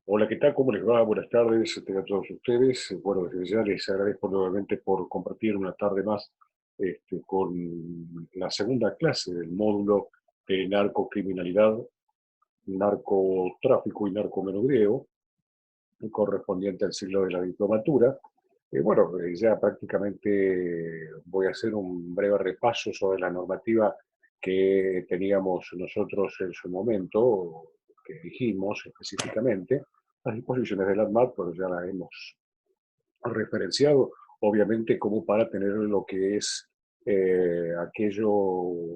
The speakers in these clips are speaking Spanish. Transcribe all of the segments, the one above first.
Hola, ¿qué tal? ¿Cómo les va? Buenas tardes a todos ustedes. Bueno, desde ya les agradezco nuevamente por compartir una tarde más con la segunda clase del módulo de narcocriminalidad, narcotráfico y narcomenudeo, correspondiente al ciclo de la diplomatura. Ya prácticamente voy a hacer un breve repaso sobre la normativa que teníamos nosotros en su momento, que dijimos específicamente, las disposiciones del ADMAT, pero ya las hemos referenciado, obviamente como para tener lo que es aquellos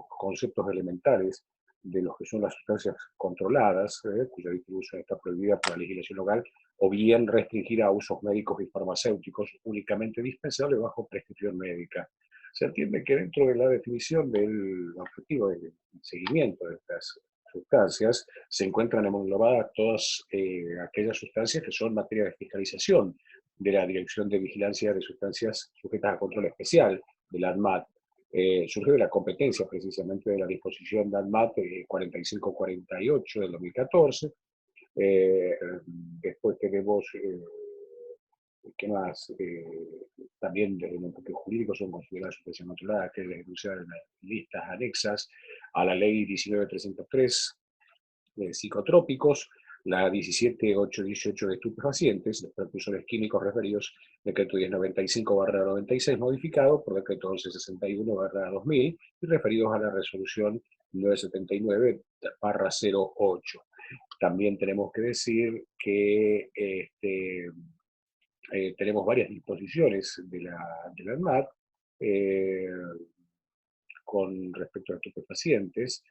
conceptos elementales de los que son las sustancias controladas, cuya distribución está prohibida por la legislación local, o bien restringida a usos médicos y farmacéuticos únicamente dispensables bajo prescripción médica. Se entiende que dentro de la definición del objetivo de seguimiento de estas sustancias se encuentran englobadas todas aquellas sustancias que son materia de fiscalización de la Dirección de Vigilancia de Sustancias Sujetas a Control Especial, de la ANMAT. Surge de la competencia precisamente de la disposición de ANMAT 4548 del 2014. Eh, Después tenemos, ¿qué más? También desde el enfoque jurídico son consideradas sustancias controladas que denunciadas en las listas anexas a la ley 19303 de psicotrópicos, la 17818 de estupefacientes, los precursores químicos referidos, decreto 1095/96, modificado por decreto 1161/2000 y referidos a la resolución 979/08. También tenemos que decir que tenemos varias disposiciones de la ANMAT eh, con respecto a estupefacientes.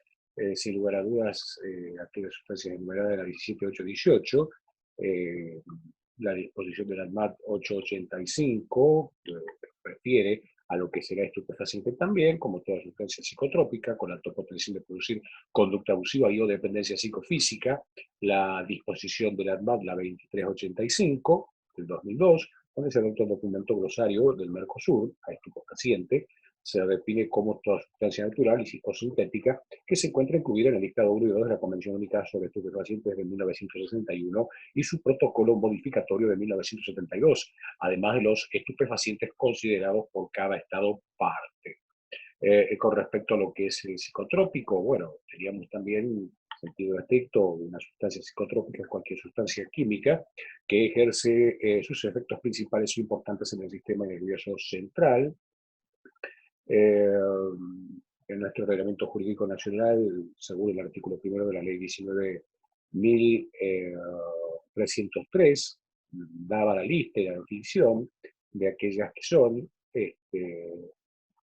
Sin lugar a dudas, aquellas sustancias enumeradas de la 17818, la disposición de la ANMAT 885 refiere a lo que será estupefaciente también, como toda sustancia psicotrópica, con alto potencial de producir conducta abusiva y o dependencia psicofísica. La disposición de la ANMAT, la 2385 del 2002, donde se adopta el documento glosario del Mercosur a estupefaciente, se define como toda sustancia natural y psicosintética que se encuentra incluida en el dictado 1 y 2 de la Convención Única sobre Estupefacientes de 1961 y su protocolo modificatorio de 1972, además de los estupefacientes considerados por cada Estado parte. Con respecto a lo que es el psicotrópico, bueno, teníamos también en sentido estricto una sustancia psicotrópica, cualquier sustancia química que ejerce sus efectos principales o importantes en el sistema nervioso central, eh, en nuestro reglamento jurídico nacional, según el artículo primero de la ley 19.303, daba la lista y la definición de aquellas que son,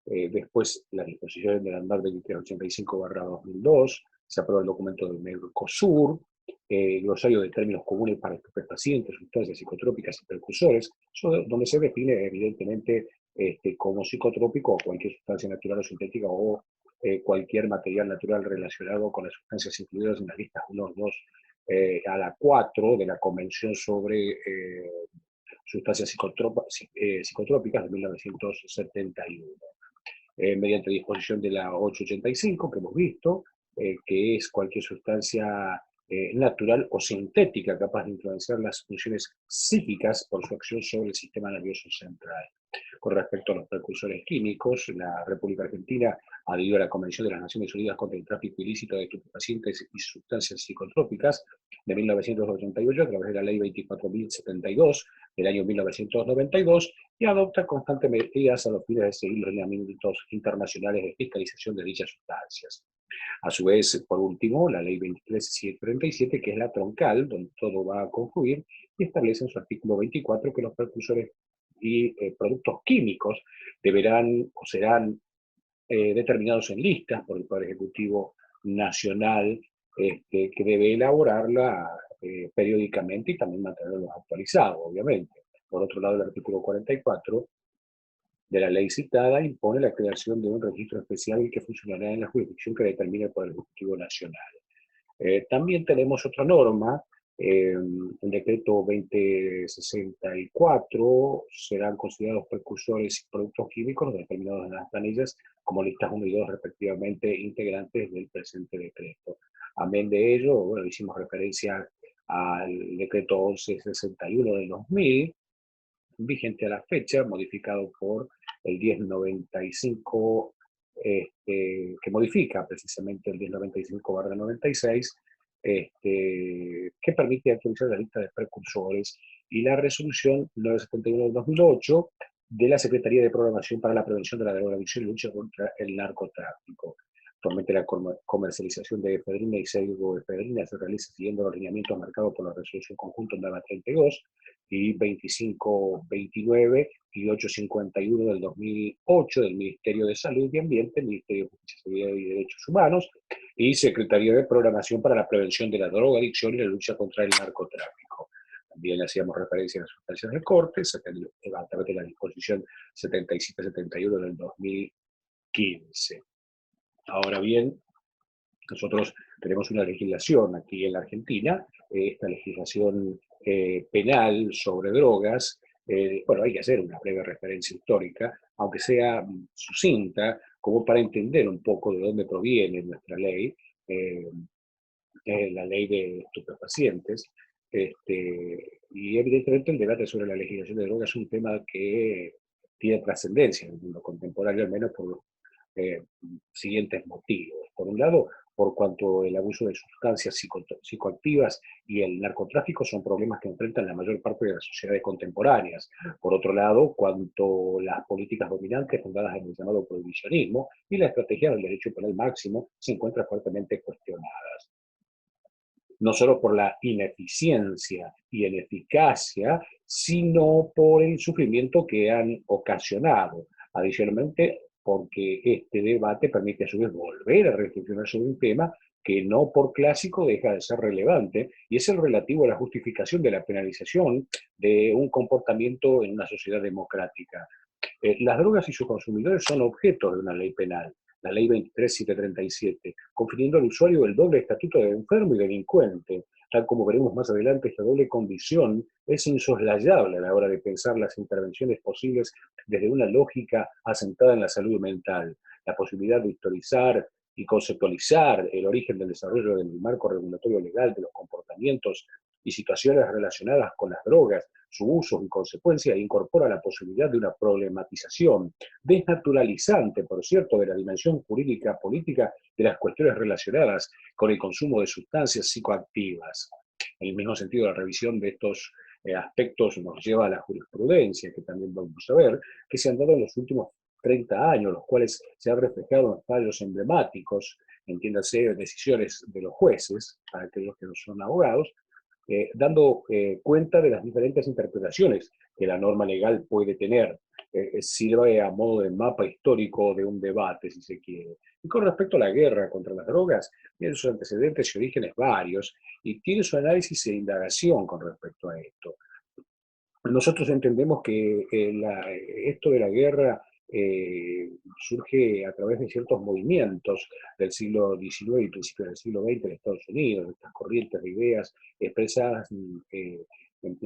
después las disposiciones del ANDAR 2385/2002, se aprueba el documento del Mercosur, glosario de términos comunes para estupefacientes, sustancias psicotrópicas y precursores, donde se define evidentemente como psicotrópico o cualquier sustancia natural o sintética o cualquier material natural relacionado con las sustancias incluidas en las listas 1, 2 a la 4 de la Convención sobre sustancias psicotrópicas de 1971. Mediante disposición de la 885 que hemos visto, que es cualquier sustancia natural o sintética capaz de influenciar las funciones psíquicas por su acción sobre el sistema nervioso central. Con respecto a los precursores químicos, la República Argentina adhirió a la Convención de las Naciones Unidas contra el tráfico ilícito de estupefacientes y sustancias psicotrópicas de 1988 a través de la Ley 24.072 del año 1992 y adopta constantemente medidas a los fines de seguir los lineamientos internacionales de fiscalización de dichas sustancias. A su vez, por último, la Ley 23.737, que es la troncal, donde todo va a confluir, y establece en su artículo 24 que los precursores y productos químicos deberán o serán determinados en listas por el Poder Ejecutivo Nacional, que debe elaborarla periódicamente y también mantenerlos actualizados, obviamente. Por otro lado, el artículo 44 de la ley citada impone la creación de un registro especial que funcionará en la jurisdicción que determine el Poder Ejecutivo Nacional. También tenemos otra norma, el decreto 2064, serán considerados precursores y productos químicos determinados en las planillas como listas 1 y 2 respectivamente integrantes del presente decreto. Amén de ello, bueno, hicimos referencia al decreto 1161 del 2000, vigente a la fecha, modificado por el 1095, que modifica precisamente el 1095/96, que permite actualizar la lista de precursores, y la resolución 971 del 2008 de la Secretaría de Programación para la Prevención de la Drogadicción y Lucha contra el Narcotráfico. Actualmente la comercialización de efedrina y pseudoefedrina se realiza siguiendo los lineamientos marcados por la resolución conjunta NAVA 32 y 2529 y 851 del 2008 del Ministerio de Salud y Ambiente, Ministerio de Justicia, Seguridad y Derechos Humanos, y Secretaría de Programación para la Prevención de la Drogadicción y la Lucha contra el Narcotráfico. También hacíamos referencia a las sustancias de corte, a través de la disposición 7771 del 2015. Ahora bien, nosotros tenemos una legislación aquí en la Argentina, esta legislación penal sobre drogas. Bueno, hay que hacer una breve referencia histórica, aunque sea sucinta, como para entender un poco de dónde proviene nuestra ley, eh, la ley de estupefacientes. Y evidentemente el debate sobre la legislación de drogas es un tema que tiene trascendencia en el mundo contemporáneo, al menos por eh, siguientes motivos. Por un lado, por cuanto el abuso de sustancias psicoactivas y el narcotráfico son problemas que enfrentan la mayor parte de las sociedades contemporáneas. Por otro lado, cuanto las políticas dominantes fundadas en el llamado prohibicionismo y la estrategia del derecho penal máximo se encuentran fuertemente cuestionadas, no solo por la ineficiencia y ineficacia, sino por el sufrimiento que han ocasionado. Adicionalmente, porque este debate permite a su vez volver a reflexionar sobre un tema que no por clásico deja de ser relevante, y es el relativo a la justificación de la penalización de un comportamiento en una sociedad democrática. Las drogas y sus consumidores son objeto de una ley penal, la ley 23737, confiriendo al usuario el doble estatuto de enfermo y delincuente. Tal como veremos más adelante, esta doble condición es insoslayable a la hora de pensar las intervenciones posibles desde una lógica asentada en la salud mental. La posibilidad de historizar y conceptualizar el origen del desarrollo del marco regulatorio legal de los comportamientos y situaciones relacionadas con las drogas, su uso y consecuencia, incorpora la posibilidad de una problematización desnaturalizante, por cierto, de la dimensión jurídica política de las cuestiones relacionadas con el consumo de sustancias psicoactivas. En el mismo sentido, la revisión de estos aspectos nos lleva a la jurisprudencia, que también vamos a ver, que se han dado en los últimos 30 años, los cuales se han reflejado en fallos emblemáticos, entiéndase, decisiones de los jueces, para aquellos que no son abogados, dando cuenta de las diferentes interpretaciones que la norma legal puede tener. Sirve a modo de mapa histórico de un debate, si se quiere. Y con respecto a la guerra contra las drogas, tiene sus antecedentes y orígenes varios, y tiene su análisis e indagación con respecto a esto. Nosotros entendemos que esto de la guerra surge a través de ciertos movimientos del siglo XIX y principios del siglo XX en Estados Unidos, estas corrientes de ideas expresadas en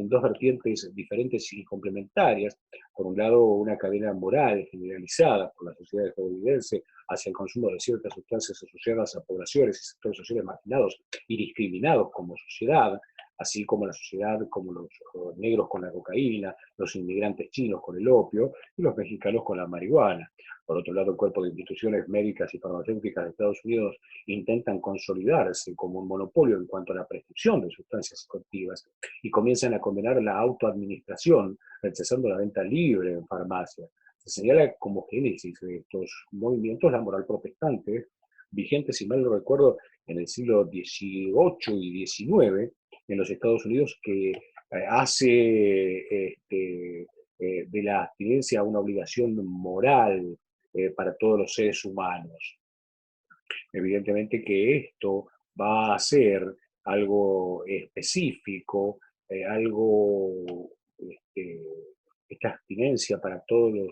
dos vertientes diferentes y complementarias. Por un lado, una cadena moral generalizada por la sociedad estadounidense hacia el consumo de ciertas sustancias asociadas a poblaciones y sectores sociales marginados y discriminados como sociedad, así como la sociedad, como los negros con la cocaína, los inmigrantes chinos con el opio y los mexicanos con la marihuana. Por otro lado, el cuerpo de instituciones médicas y farmacéuticas de Estados Unidos intentan consolidarse como un monopolio en cuanto a la prescripción de sustancias psicoactivas y comienzan a condenar la autoadministración, rechazando la venta libre en farmacia. Se señala como génesis de estos movimientos la moral protestante, vigente, si mal no recuerdo, en el siglo XVIII y XIX, en los Estados Unidos, que hace de la abstinencia una obligación moral para todos los seres humanos. Evidentemente que esto va a ser algo específico, algo, este, esta abstinencia para todos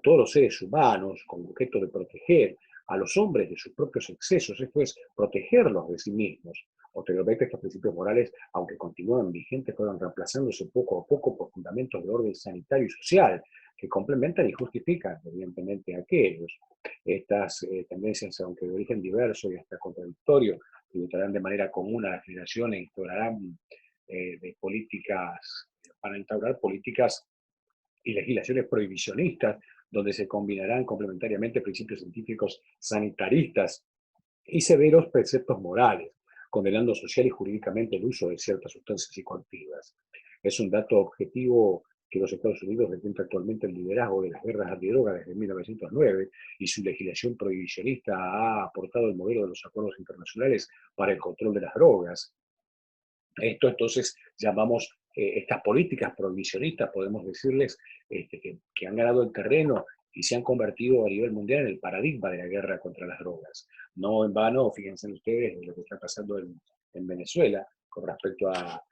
los seres humanos, con objeto de proteger a los hombres de sus propios excesos, esto es, protegerlos de sí mismos. Posteriormente, estos principios morales, aunque continúan vigentes, fueron reemplazándose poco a poco por fundamentos de orden sanitario y social, que complementan y justifican, evidentemente, aquellos. Estas tendencias, aunque de origen diverso y hasta contradictorio, tributarán de manera común a la generación e instaurarán de políticas, para instaurar políticas y legislaciones prohibicionistas, donde se combinarán complementariamente principios científicos sanitaristas y severos preceptos morales, condenando social y jurídicamente el uso de ciertas sustancias psicoactivas. Es un dato objetivo que los Estados Unidos detenta actualmente el liderazgo de las guerras antidrogas desde 1909 y su legislación prohibicionista ha aportado el modelo de los acuerdos internacionales para el control de las drogas. Esto entonces llamamos estas políticas prohibicionistas, podemos decirles que han ganado el terreno y se han convertido a nivel mundial en el paradigma de la guerra contra las drogas. No en vano, fíjense ustedes lo que está pasando en Venezuela con respecto a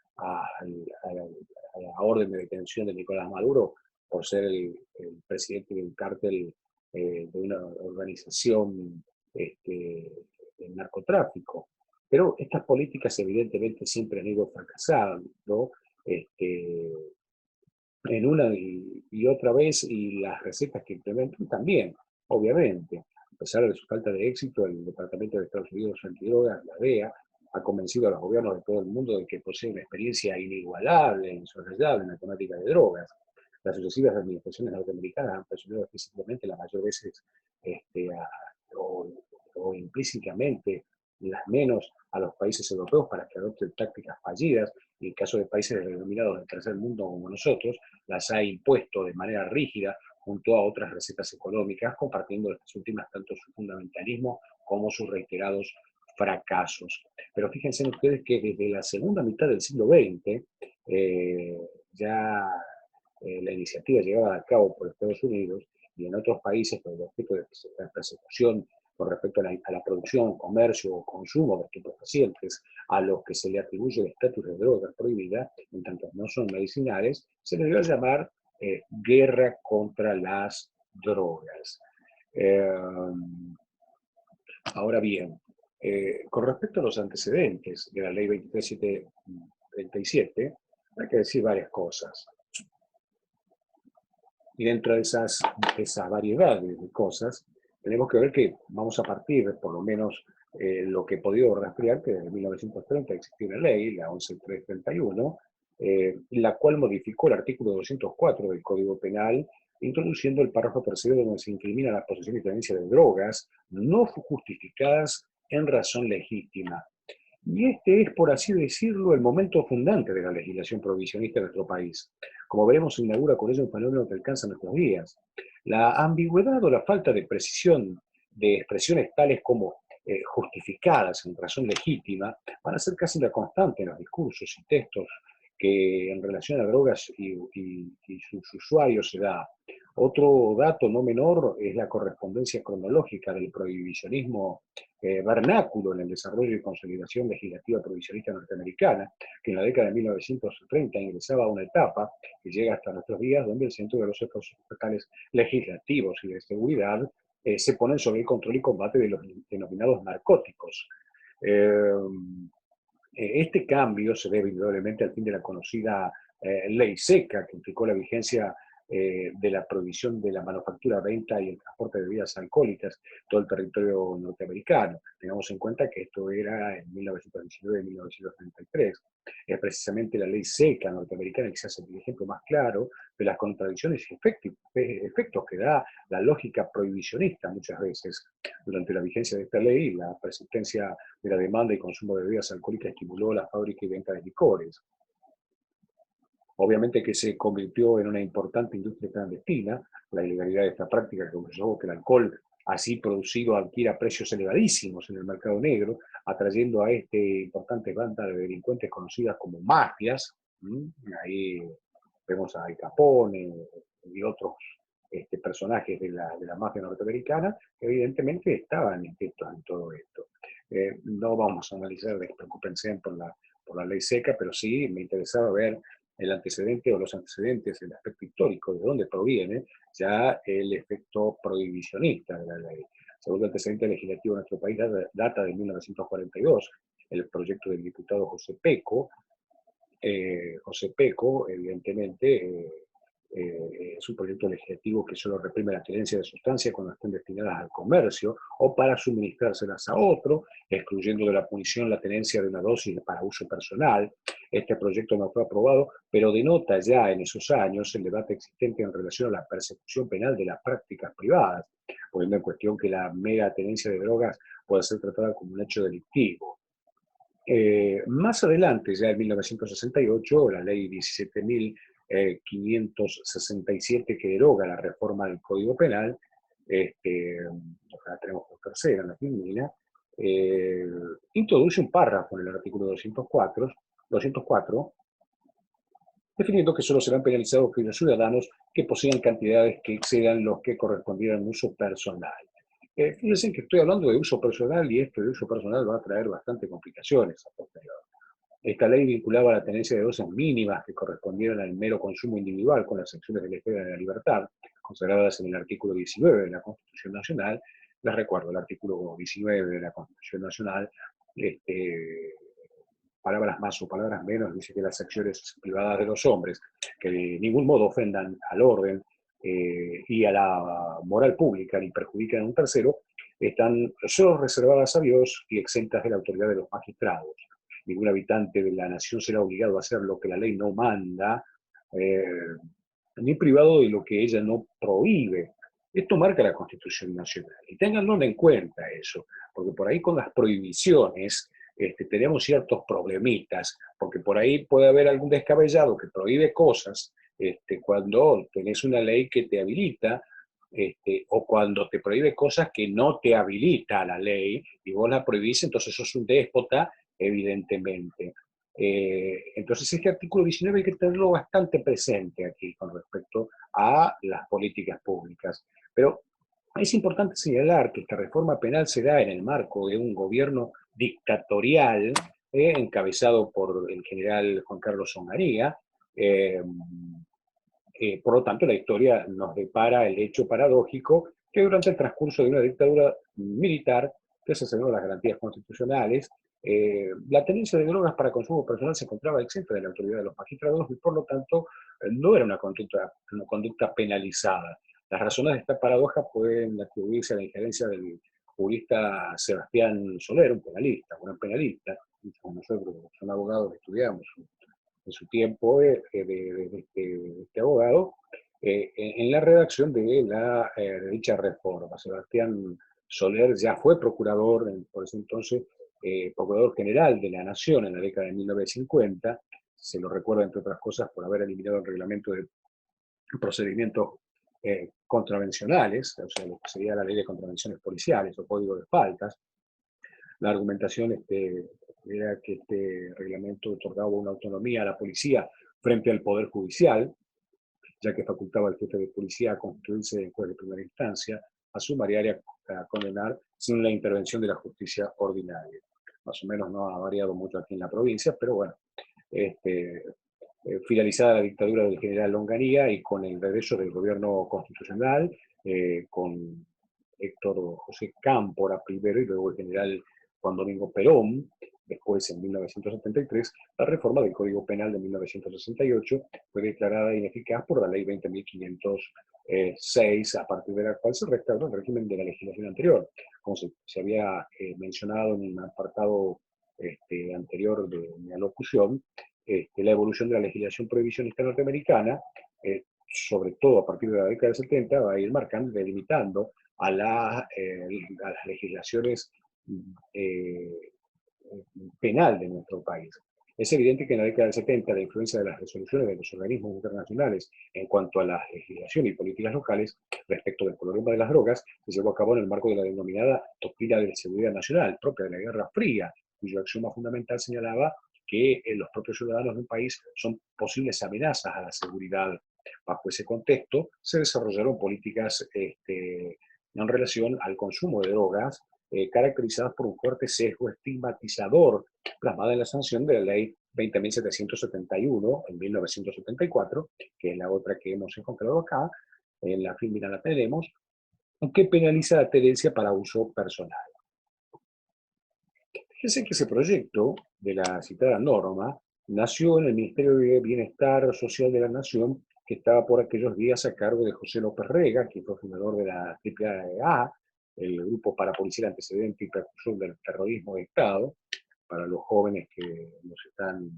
la orden de detención de Nicolás Maduro por ser el presidente de un cártel de una organización de narcotráfico. Pero estas políticas evidentemente siempre han ido fracasando en una y otra vez, y las recetas que implementan también, obviamente. A pesar de su falta de éxito, el Departamento de Estados Unidos Antidrogas, la DEA, ha convencido a los gobiernos de todo el mundo de que posee una experiencia inigualable, insoslayable en la temática de drogas. Las sucesivas administraciones norteamericanas han presionado explícitamente las mayores veces o implícitamente las menos a los países europeos para que adopten tácticas fallidas, y en caso de países denominados del tercer mundo como nosotros, las ha impuesto de manera rígida junto a otras recetas económicas, compartiendo estas últimas tanto su fundamentalismo como sus reiterados fracasos. Pero fíjense ustedes que desde la segunda mitad del siglo XX, ya la iniciativa llevada a cabo por Estados Unidos y en otros países con el objeto de la persecución con respecto a la producción, comercio o consumo de estupefacientes a los que se le atribuye el estatus de droga prohibida, en tanto no son medicinales, se les dio a llamar guerra contra las drogas. Ahora bien, con respecto a los antecedentes de la ley 23737, hay que decir varias cosas. Y dentro de esa variedad de cosas, tenemos que ver que vamos a partir, por lo menos lo que he podido rastrear, que desde 1930 existió una ley, la 11331, la cual modificó el artículo 204 del Código Penal, introduciendo el párrafo tercero donde se incrimina la posesión y tenencia de drogas no justificadas en razón legítima. Y este es, por así decirlo, el momento fundante de la legislación prohibicionista en nuestro país. Como veremos, se inaugura con ello un fenómeno que alcanza nuestros días. La ambigüedad o la falta de precisión de expresiones tales como justificadas en razón legítima van a ser casi la constante en los discursos y textos que en relación a drogas y sus usuarios se da. Otro dato no menor es la correspondencia cronológica del prohibicionismo vernáculo en el desarrollo y consolidación legislativa prohibicionista norteamericana, que en la década de 1930 ingresaba a una etapa que llega hasta nuestros días, donde el centro de los esfuerzos estatales legislativos y de seguridad se ponen sobre el control y combate de los denominados narcóticos. Este cambio se debe indudablemente al fin de la conocida ley seca, que implicó la vigencia de la prohibición de la manufactura, venta y el transporte de bebidas alcohólicas en todo el territorio norteamericano. Tengamos en cuenta que esto era en 1919 y 1933. Es precisamente la ley seca norteamericana que se hace el ejemplo más claro de las contradicciones y efectos que da la lógica prohibicionista muchas veces. Durante la vigencia de esta ley, la persistencia de la demanda y consumo de bebidas alcohólicas estimuló la fábrica y venta de licores. Obviamente que se convirtió en una importante industria clandestina, la ilegalidad de esta práctica que llevó que el alcohol así producido adquiera precios elevadísimos en el mercado negro, atrayendo a importantes bandas de delincuentes conocidas como mafias. Ahí vemos a Al Capone y otros personajes de la mafia norteamericana que evidentemente estaban intentos en todo esto. No vamos a analizar, despreocúpense por la ley seca, pero sí me interesaba ver el antecedente o los antecedentes, el aspecto histórico, de dónde proviene ya el efecto prohibicionista de la ley. El segundo antecedente legislativo de nuestro país data de 1942, el proyecto del diputado José Peco, evidentemente, es un proyecto legislativo que solo reprime la tenencia de sustancias cuando estén destinadas al comercio o para suministrárselas a otro, excluyendo de la punición la tenencia de una dosis para uso personal. Este proyecto no fue aprobado, pero denota ya en esos años el debate existente en relación a la persecución penal de las prácticas privadas, poniendo en cuestión que la mera tenencia de drogas puede ser tratada como un hecho delictivo. Más adelante, ya en 1968, la ley 17.567 que deroga la reforma del Código Penal, la tenemos por tercera en la Argentina, introduce un párrafo en el artículo 204, definiendo que solo serán penalizados aquellos ciudadanos que poseen cantidades que excedan los que correspondieran a uso personal. Fíjense que estoy hablando de uso personal y esto de uso personal va a traer bastante complicaciones a posterior. Esta ley vinculaba la tenencia de dosis mínimas que correspondieran al mero consumo individual con las secciones de la esfera de la libertad, consagradas en el artículo 19 de la Constitución Nacional. Les recuerdo, el artículo 19 de la Constitución Nacional, palabras más o palabras menos, dice que las acciones privadas de los hombres, que de ningún modo ofendan al orden y a la moral pública ni perjudican a un tercero, están solo reservadas a Dios y exentas de la autoridad de los magistrados. Ningún habitante de la nación será obligado a hacer lo que la ley no manda, ni privado de lo que ella no prohíbe. Esto marca la Constitución Nacional. Y ténganlo en cuenta eso, porque por ahí con las prohibiciones tenemos ciertos problemitas, porque por ahí puede haber algún descabellado que prohíbe cosas cuando tenés una ley que te habilita, o cuando te prohíbe cosas que no te habilita la ley y vos la prohibís, entonces sos un déspota, evidentemente. Entonces este artículo 19 hay que tenerlo bastante presente aquí con respecto a las políticas públicas. Pero es importante señalar que esta reforma penal se da en el marco de un gobierno dictatorial encabezado por el general Juan Carlos Onganía. Por lo tanto, la historia nos depara el hecho paradójico que durante el transcurso de una dictadura militar que se cerró las garantías constitucionales, la tenencia de drogas para consumo personal se encontraba exenta de la autoridad de los magistrados y por lo tanto no era una conducta penalizada. Las razones de esta paradoja pueden atribuirse a la injerencia del jurista Sebastián Soler, un penalista, como nosotros son abogados estudiamos en su tiempo de este abogado, en la redacción de dicha reforma. Sebastián Soler ya fue procurador, por ese entonces, procurador general de la Nación en la década de 1950, se lo recuerda entre otras cosas por haber eliminado el reglamento de procedimientos contravencionales, o sea, lo que sería la ley de contravenciones policiales o código de faltas. La argumentación era que este reglamento otorgaba una autonomía a la policía frente al Poder Judicial, ya que facultaba al jefe de policía a constituirse en juez de primera instancia, a sumariar y a condenar sin la intervención de la justicia ordinaria. Más o menos no ha variado mucho aquí en la provincia, pero bueno, finalizada la dictadura del general Onganía y con el regreso del gobierno constitucional, con Héctor José Cámpora primero y luego el general Juan Domingo Perón, después en 1973, la reforma del Código Penal de 1968 fue declarada ineficaz por la ley 20.506, a partir de la cual se restauró el régimen de la legislación anterior. Como se había mencionado en un apartado anterior de mi alocución, la evolución de la legislación prohibicionista norteamericana, sobre todo a partir de la década del 70, va a ir marcando y delimitando a las legislaciones penal de nuestro país. Es evidente que en la década del 70 la influencia de las resoluciones de los organismos internacionales en cuanto a la legislación y políticas locales respecto del problema de las drogas se llevó a cabo en el marco de la denominada doctrina de seguridad nacional, propia de la Guerra Fría, cuyo axioma fundamental señalaba que los propios ciudadanos de un país son posibles amenazas a la seguridad. Bajo ese contexto se desarrollaron políticas en relación al consumo de drogas, caracterizadas por un fuerte sesgo estigmatizador, plasmada en la sanción de la ley 20.771 en 1974, que es la otra que hemos encontrado acá, en la Filmina la tenemos, que penaliza la tenencia para uso personal. Fíjense que ese proyecto de la citada norma nació en el Ministerio de Bienestar Social de la Nación que estaba por aquellos días a cargo de José López Rega, quien fue fundador de la AAA, el Grupo para Policía Antecedente y Precursor del Terrorismo de Estado, para los jóvenes que nos están,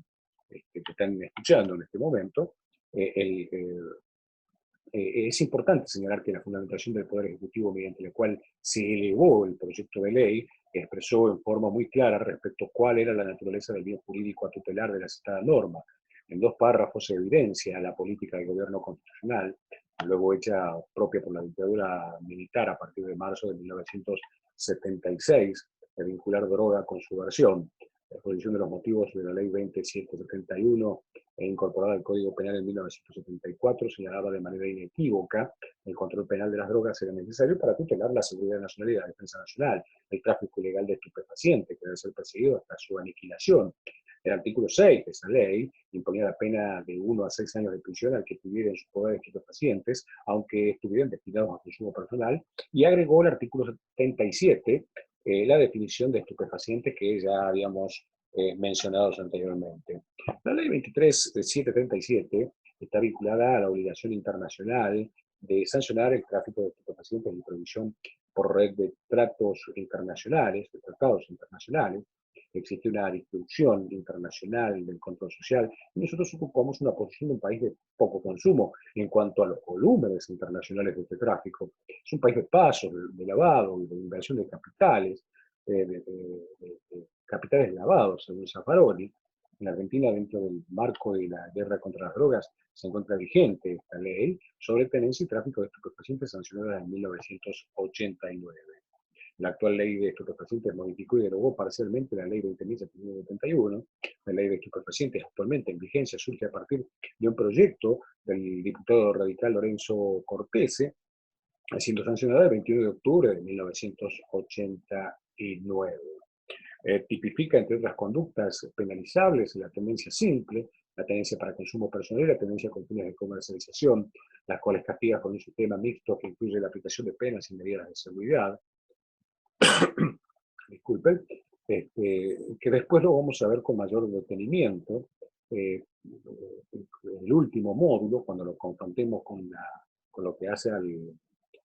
que están escuchando en este momento. Es importante señalar que la fundamentación del Poder Ejecutivo, mediante la cual se elevó el proyecto de ley, expresó en forma muy clara respecto a cuál era la naturaleza del bien jurídico a tutelar de la citada norma. En 2 párrafos se evidencia la política del gobierno constitucional, luego hecha propia por la dictadura militar a partir de marzo de 1976, de vincular droga con su versión. La exposición de los motivos de la ley 20771 e incorporada al Código Penal en 1974, señalaba de manera inequívoca el control penal de las drogas era necesario para tutelar la seguridad nacional y la defensa nacional, el tráfico ilegal de estupefacientes, que debe ser perseguido hasta su aniquilación. El artículo 6 de esa ley imponía la pena de 1 a 6 años de prisión al que tuviera en su poder estupefacientes, aunque estuvieran destinados a consumo personal, y agregó el artículo 77, la definición de estupefacientes que ya habíamos mencionado anteriormente. La ley 23737 está vinculada a la obligación internacional de sancionar el tráfico de estupefacientes y prohibición por red de tratos internacionales, de tratados internacionales. Existe una distribución internacional del control social y nosotros ocupamos una posición de un país de poco consumo en cuanto a los volúmenes internacionales de este tráfico. Es un país de paso, de lavado, de inversión de capitales, de capitales lavados, según Zaffaroni. En Argentina, dentro del marco de la guerra contra las drogas, se encuentra vigente esta ley sobre tenencia y tráfico de estupefacientes sancionada en 1989. La actual ley de estupefacientes modificó y derogó parcialmente la ley 20.771. La ley de estupefacientes actualmente en vigencia surge a partir de un proyecto del diputado radical Lorenzo Cortese, siendo sancionada el 21 de octubre de 1989. Tipifica, entre otras conductas penalizables, la tendencia simple, la tenencia para consumo personal y la tenencia con fines de comercialización, las cuales castiga con un sistema mixto que incluye la aplicación de penas y medidas de seguridad. Disculpen, que después lo vamos a ver con mayor detenimiento. El último módulo, cuando lo confrontemos con lo que hace al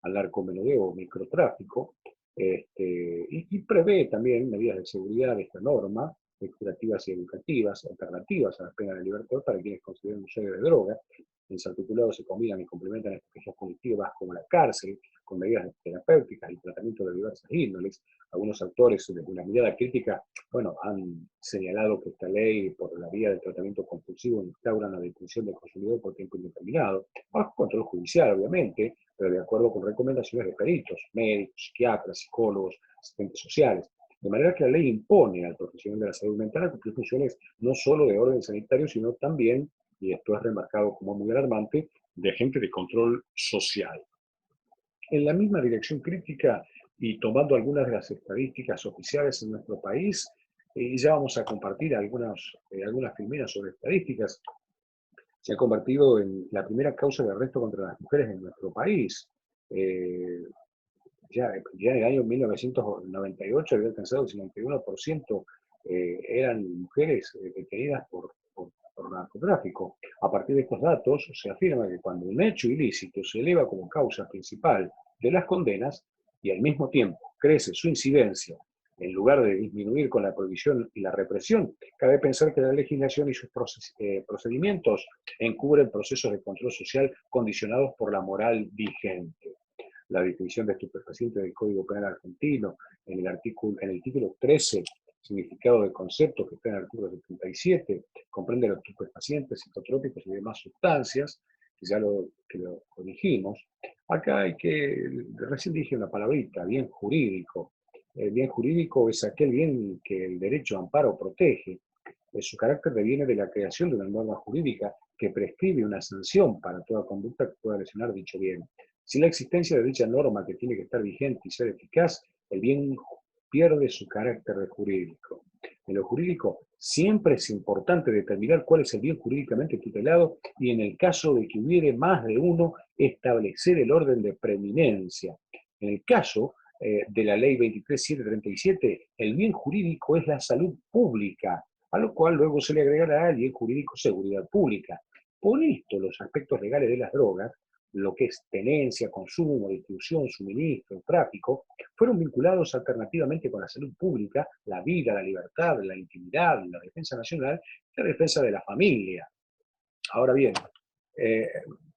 narcomenudeo o microtráfico, y prevé también medidas de seguridad de esta norma, curativas y educativas, alternativas a las penas de libertad para quienes consideran usuarios de droga. En su articulado se combinan y complementan estrategias punitivas como la cárcel, con medidas terapéuticas y tratamiento de diversas índoles. Algunos autores, desde una mirada crítica, han señalado que esta ley, por la vía del tratamiento compulsivo, instaura una detención del consumidor por tiempo indeterminado, bajo control judicial, obviamente, pero de acuerdo con recomendaciones de peritos, médicos, psiquiatras, psicólogos, asistentes sociales. De manera que la ley impone al profesional de la salud mental a cumplir funciones no solo de orden sanitario, sino también, y esto es remarcado como muy alarmante, de agente de control social. En la misma dirección crítica y tomando algunas de las estadísticas oficiales en nuestro país, ya vamos a compartir algunas primeras sobre estadísticas, se ha convertido en la primera causa de arresto contra las mujeres en nuestro país. Ya en el año 1998 había alcanzado el 51%, eran mujeres detenidas por narcotráfico. A partir de estos datos se afirma que cuando un hecho ilícito se eleva como causa principal de las condenas y al mismo tiempo crece su incidencia, en lugar de disminuir con la prohibición y la represión, cabe pensar que la legislación y sus procedimientos encubren procesos de control social condicionados por la moral vigente. La definición de estupefaciente del Código Penal argentino, en el título 13, significado de concepto, que está en el artículo 77, comprende los estupefacientes, psicotrópicos y demás sustancias, que ya lo dijimos. Acá recién dije una palabrita, bien jurídico. El bien jurídico es aquel bien que el derecho amparo protege. Su carácter deviene de la creación de una norma jurídica que prescribe una sanción para toda conducta que pueda lesionar dicho bien. Sin la existencia de dicha norma que tiene que estar vigente y ser eficaz, el bien pierde su carácter de jurídico. En lo jurídico siempre es importante determinar cuál es el bien jurídicamente tutelado y en el caso de que hubiere más de uno, establecer el orden de preeminencia. En el caso de la ley 23737, el bien jurídico es la salud pública, a lo cual luego se le agregará el bien jurídico seguridad pública. Por esto, los aspectos legales de las drogas, lo que es tenencia, consumo, distribución, suministro, tráfico, fueron vinculados alternativamente con la salud pública, la vida, la libertad, la intimidad, la defensa nacional y la defensa de la familia. Ahora bien, eh,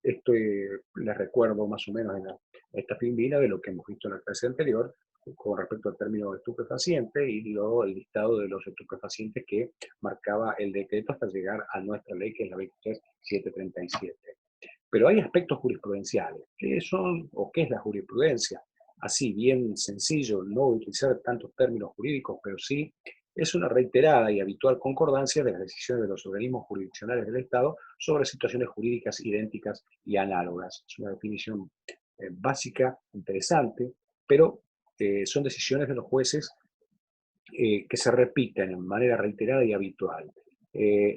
esto les recuerdo más o menos en esta filmina de lo que hemos visto en la clase anterior con respecto al término estupefaciente y luego el listado de los estupefacientes que marcaba el decreto hasta llegar a nuestra ley, que es la 23737. Pero hay aspectos jurisprudenciales. ¿Qué son o qué es la jurisprudencia? Así, bien sencillo, no utilizar tantos términos jurídicos, pero sí es una reiterada y habitual concordancia de las decisiones de los organismos jurisdiccionales del Estado sobre situaciones jurídicas idénticas y análogas. Es una definición básica, interesante, pero son decisiones de los jueces que se repiten en manera reiterada y habitual.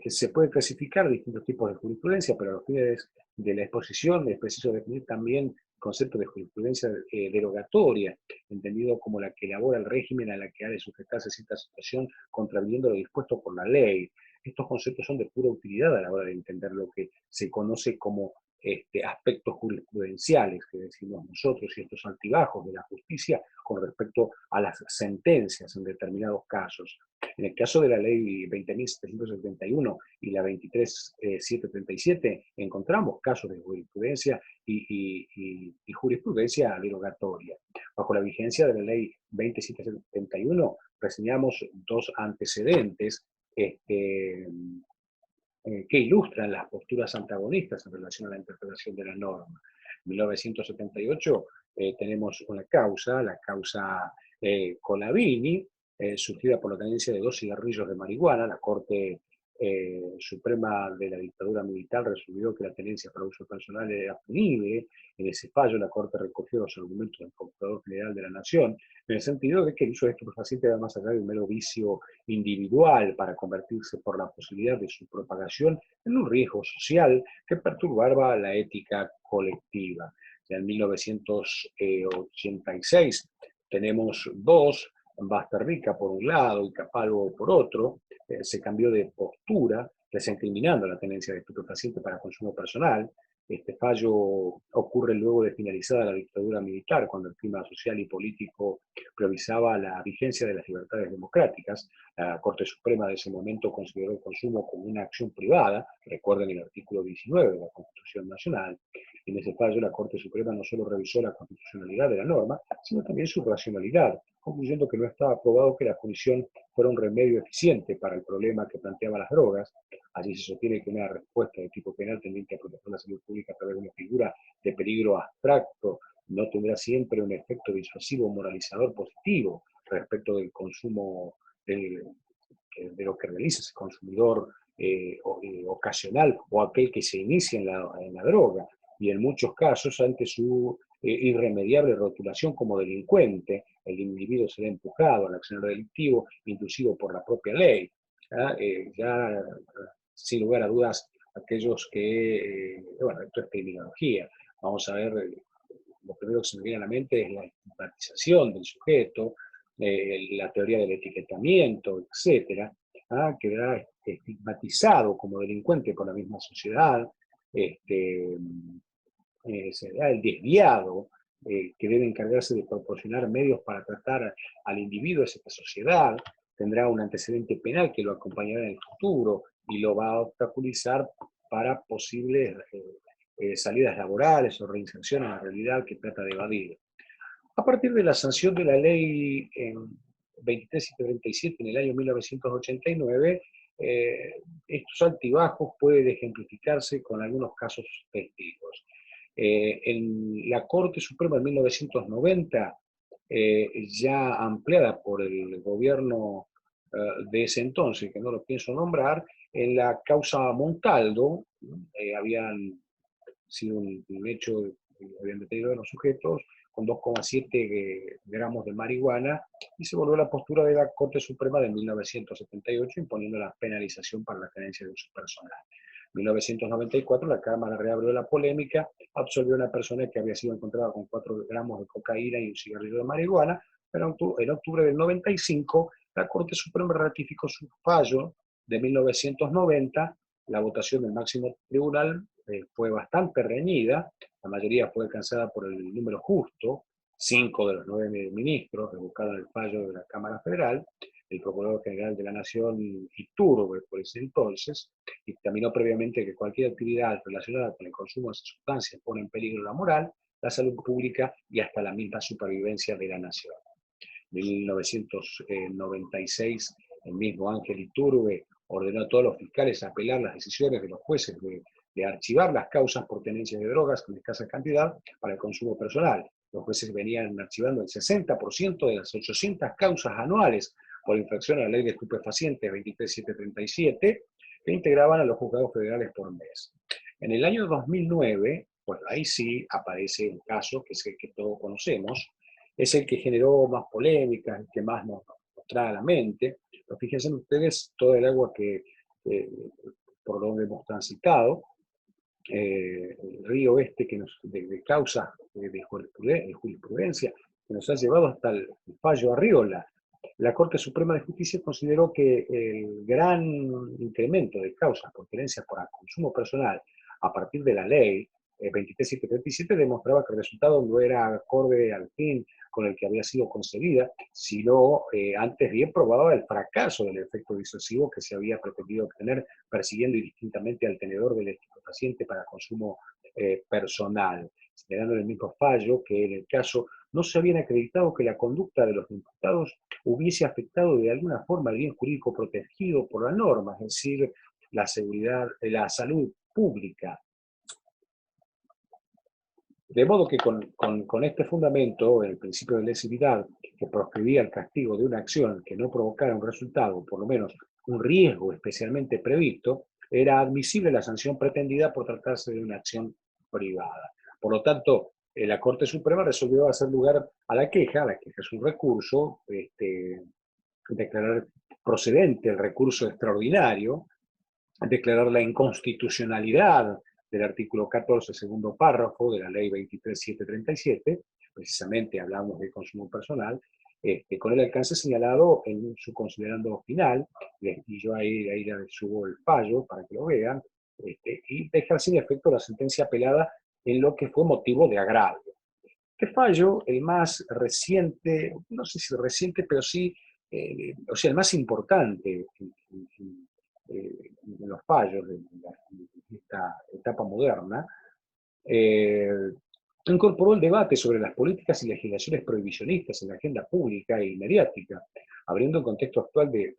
Se puede clasificar distintos tipos de jurisprudencia, pero a los fines de la exposición es preciso definir también el concepto de jurisprudencia derogatoria, entendido como la que elabora el régimen a la que ha de sujetarse cierta situación contraviniendo lo dispuesto por la ley. Estos conceptos son de pura utilidad a la hora de entender lo que se conoce como aspectos jurisprudenciales que decimos nosotros y estos altibajos de la justicia con respecto a las sentencias en determinados casos. En el caso de la ley 20.771 y la 23.737 encontramos casos de jurisprudencia y jurisprudencia derogatoria. Bajo la vigencia de la ley 20.771 reseñamos dos antecedentes que ilustran las posturas antagonistas en relación a la interpretación de la norma. En 1978 tenemos una causa, la causa Colavini, surgida por la tenencia de 2 cigarrillos de marihuana. La Corte Suprema de la dictadura militar resolvió que la tenencia para uso personal era punible. En ese fallo la Corte recogió los argumentos del Procurador General de la Nación, en el sentido de que el uso de estupefacientes va más allá de un mero vicio individual para convertirse por la posibilidad de su propagación en un riesgo social que perturbaba la ética colectiva. Ya en 1986 tenemos dos, Basterrica por un lado y Capalvo por otro, se cambió de postura, desincriminando la tenencia de estupefacientes para consumo personal. Este fallo ocurre luego de finalizada la dictadura militar, cuando el clima social y político priorizaba la vigencia de las libertades democráticas. La Corte Suprema de ese momento consideró el consumo como una acción privada, recuerden el artículo 19 de la Constitución Nacional. En ese fallo, la Corte Suprema no solo revisó la constitucionalidad de la norma, sino también su racionalidad, concluyendo que no estaba probado que la punición fuera un remedio eficiente para el problema que planteaba las drogas. Allí se sostiene que una respuesta de tipo penal tendiente a proteger la salud pública a través de una figura de peligro abstracto no tendrá siempre un efecto disuasivo moralizador positivo respecto del consumo de lo que realiza ese consumidor ocasional o aquel que se inicia en la droga. Y en muchos casos, ante su irremediable rotulación como delincuente, el individuo será empujado al accionar delictivo, inducido por la propia ley. Ya, sin lugar a dudas, aquellos que, bueno, esto es criminología. Vamos a ver, lo primero que se me viene a la mente es la estigmatización del sujeto, la teoría del etiquetamiento, etcétera, quedará estigmatizado como delincuente por la misma sociedad, será el desviado que debe encargarse de proporcionar medios para tratar al individuo de esta sociedad, tendrá un antecedente penal que lo acompañará en el futuro y lo va a obstaculizar para posibles salidas laborales o reinserción en la realidad que trata de evadir. A partir de la sanción de la ley 2337 en el año 1989, estos altibajos pueden ejemplificarse con algunos casos testigos. En la Corte Suprema de 1990, ya ampliada por el gobierno de ese entonces, que no lo pienso nombrar, en la causa Montaldo, habían sido un hecho, habían detenido a los sujetos con 2,7 gramos de marihuana y se volvió a la postura de la Corte Suprema de 1978 imponiendo la penalización para la tenencia de uso personal. En 1994 la Cámara reabrió la polémica, absolvió a una persona que había sido encontrada con 4 gramos de cocaína y un cigarrillo de marihuana, pero en octubre del 95 la Corte Suprema ratificó su fallo de 1990 la votación del máximo tribunal fue bastante reñida, la mayoría fue alcanzada por el número justo, 5 de los 9 ministros revocaron el fallo de la Cámara Federal. El Procurador General de la Nación, Iturbe, por ese entonces, dictaminó previamente que cualquier actividad relacionada con el consumo de esas sustancias pone en peligro la moral, la salud pública y hasta la misma supervivencia de la nación. En 1996, el mismo Ángel Iturbe ordenó a todos los fiscales apelar las decisiones de los jueces de archivar las causas por tenencia de drogas con escasa cantidad para el consumo personal. Los jueces venían archivando el 60% de las 800 causas anuales por infracción a la ley de estupefacientes 23737, que integraban a los juzgados federales por mes. En el año 2009, bueno, ahí sí aparece un caso que es el que todos conocemos, es el que generó más polémicas, el que más nos trae a la mente. Pero fíjense ustedes todo el agua por donde hemos transitado, el río que de causas de jurisprudencia que nos ha llevado hasta el fallo Arriola. La Corte Suprema de Justicia consideró que el gran incremento de causas por tenencia por consumo personal a partir de la ley 23737 demostraba que el resultado no era acorde al fin con el que había sido concebida, sino antes bien probaba el fracaso del efecto disuasivo que se había pretendido obtener persiguiendo indistintamente al tenedor del estupefaciente para consumo personal, señalando en el mismo fallo que en el caso no se habían acreditado que la conducta de los imputados hubiese afectado de alguna forma el bien jurídico protegido por la norma, es decir, la seguridad, la salud pública. De modo que con este fundamento, el principio de lesividad, que proscribía el castigo de una acción que no provocara un resultado, por lo menos un riesgo especialmente previsto, era admisible la sanción pretendida por tratarse de una acción privada. Por lo tanto, la Corte Suprema resolvió hacer lugar a la queja es un recurso, declarar procedente el recurso extraordinario, declarar la inconstitucionalidad del artículo 14, segundo párrafo de la ley 23737, precisamente hablamos de consumo personal, con el alcance señalado en su considerando final, y yo ahí le subo el fallo para que lo vean, y dejar sin efecto la sentencia apelada en lo que fue motivo de agravio. Este fallo, el más reciente, no sé si reciente, pero sí, o sea, el más importante en los fallos de esta etapa moderna, incorporó el debate sobre las políticas y legislaciones prohibicionistas en la agenda pública e mediática, abriendo un contexto actual de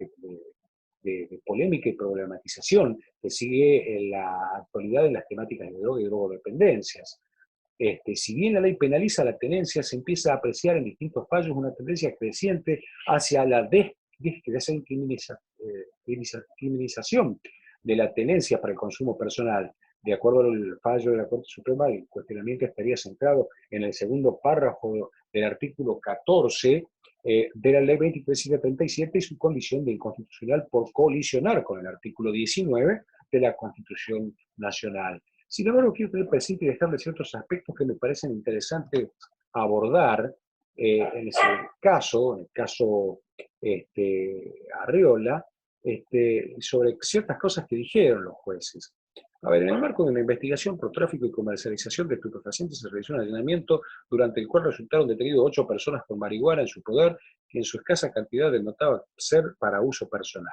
polémica y problematización que sigue en la actualidad en las temáticas de droga y drogodependencias. Si bien la ley penaliza la tenencia, se empieza a apreciar en distintos fallos una tendencia creciente hacia la descriminalización de la tenencia para el consumo personal. De acuerdo al fallo de la Corte Suprema, el cuestionamiento estaría centrado en el segundo párrafo del artículo 14 de la ley 23737 y su condición de inconstitucional por colisionar con el artículo 19 de la Constitución Nacional. Sin embargo, quiero tener presente y dejarle ciertos aspectos que me parecen interesantes abordar en el caso Arriola, sobre ciertas cosas que dijeron los jueces. A ver, en el marco de una investigación por tráfico y comercialización de estupefacientes se realizó un allanamiento durante el cual resultaron detenidos 8 personas con marihuana en su poder que en su escasa cantidad denotaba ser para uso personal.